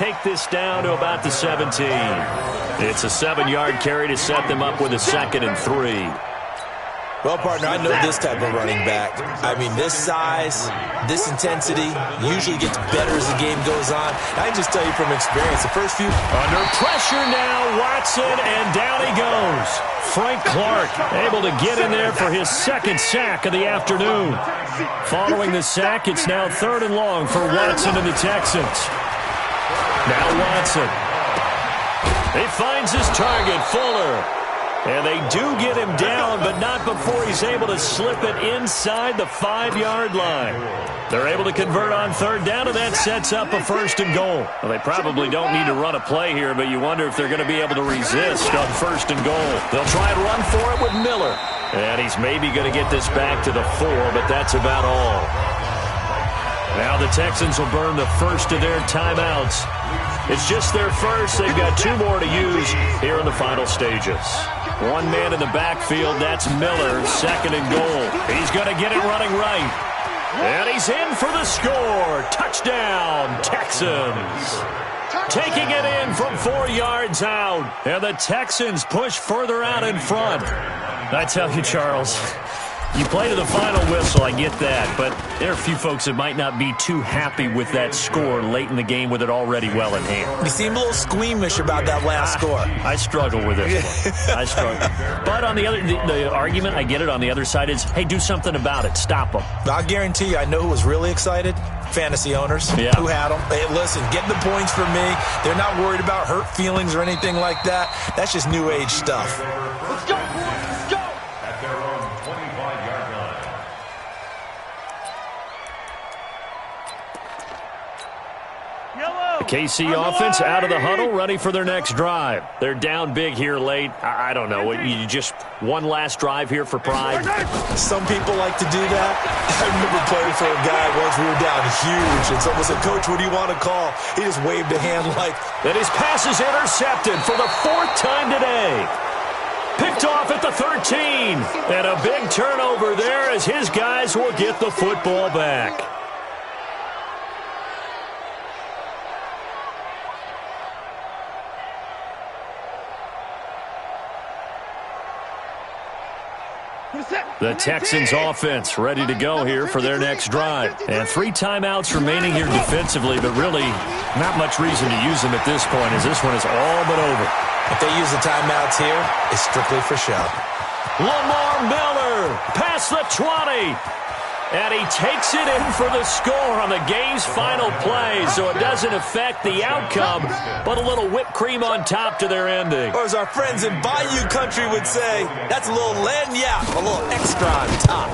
take this down to about the 17. It's a 7-yard carry to set them up with a 2nd and 3. Well, partner, I know this type of running back. I mean, this size, this intensity usually gets better as the game goes on. I can just tell you from experience, the first few... Under pressure now, Watson, and down he goes. Frank Clark able to get in there for his 2nd sack of the afternoon. Following the sack, it's now 3rd and long for Watson and the Texans. Now Watson. He finds his target, Fuller. And they do get him down, but not before he's able to slip it inside the 5-yard line. They're able to convert on 3rd down, and that sets up a 1st and goal. Well, they probably don't need to run a play here, but you wonder if they're going to be able to resist on 1st and goal. They'll try and run for it with Miller. And he's maybe going to get this back to the 4, but that's about all. Now the Texans will burn the first of their timeouts. It's just their first. They've got 2 more to use here in the final stages. 1 man in the backfield, that's Miller, 2nd and goal. He's going to get it running right. And he's in for the score. Touchdown, Texans. Taking it in from 4 yards out. And the Texans push further out in front. I tell you, Charles, you play to the final whistle, I get that, but there are a few folks that might not be too happy with that score late in the game with it already well in hand. You seem a little squeamish about that last score. I struggle with it. I struggle. But on the other, the argument, I get it, on the other side is, hey, do something about it. Stop them. I'll guarantee you, I know who was really excited. Fantasy owners who had them. Hey, listen, get the points for me. They're not worried about hurt feelings or anything like that. That's just new age stuff. Let's go, boys. Let's go. At their own 25-yard line. The KC offense out of the huddle, ready for their next drive. They're down big here late. I don't know. You just one last drive here for pride? Some people like to do that. I remember playing for a guy once. We were down huge, and someone said, "Coach, what do you want to call?" He just waved a hand like... And his pass is intercepted for the 4th time today. Picked off at the 13. And a big turnover there as his guys will get the football back. The Texans offense ready to go here for their next drive. And 3 timeouts remaining here defensively, but really not much reason to use them at this point as this one is all but over. If they use the timeouts here, it's strictly for show. Lamar Miller past the 20. And he takes it in for the score on the game's final play, so it doesn't affect the outcome, but a little whipped cream on top to their ending. Or as our friends in Bayou Country would say, that's a little lagniappe, a little extra on top.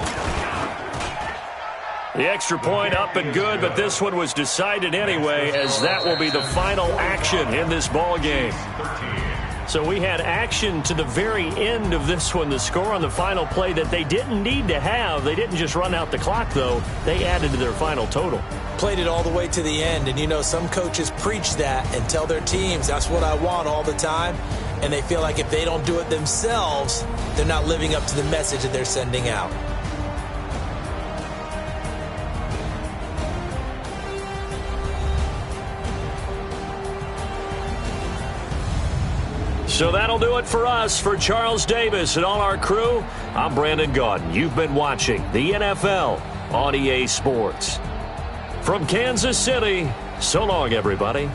The extra point up and good, but this one was decided anyway, as that will be the final action in this ball game. So we had action to the very end of this one, the score on the final play that they didn't need to have. They didn't just run out the clock, though. They added to their final total. Played it all the way to the end, and you know, some coaches preach that and tell their teams, that's what I want all the time, and they feel like if they don't do it themselves, they're not living up to the message that they're sending out. So that'll do it for us. For Charles Davis and all our crew, I'm Brandon Gaudin. You've been watching the NFL on EA Sports. From Kansas City, so long, everybody.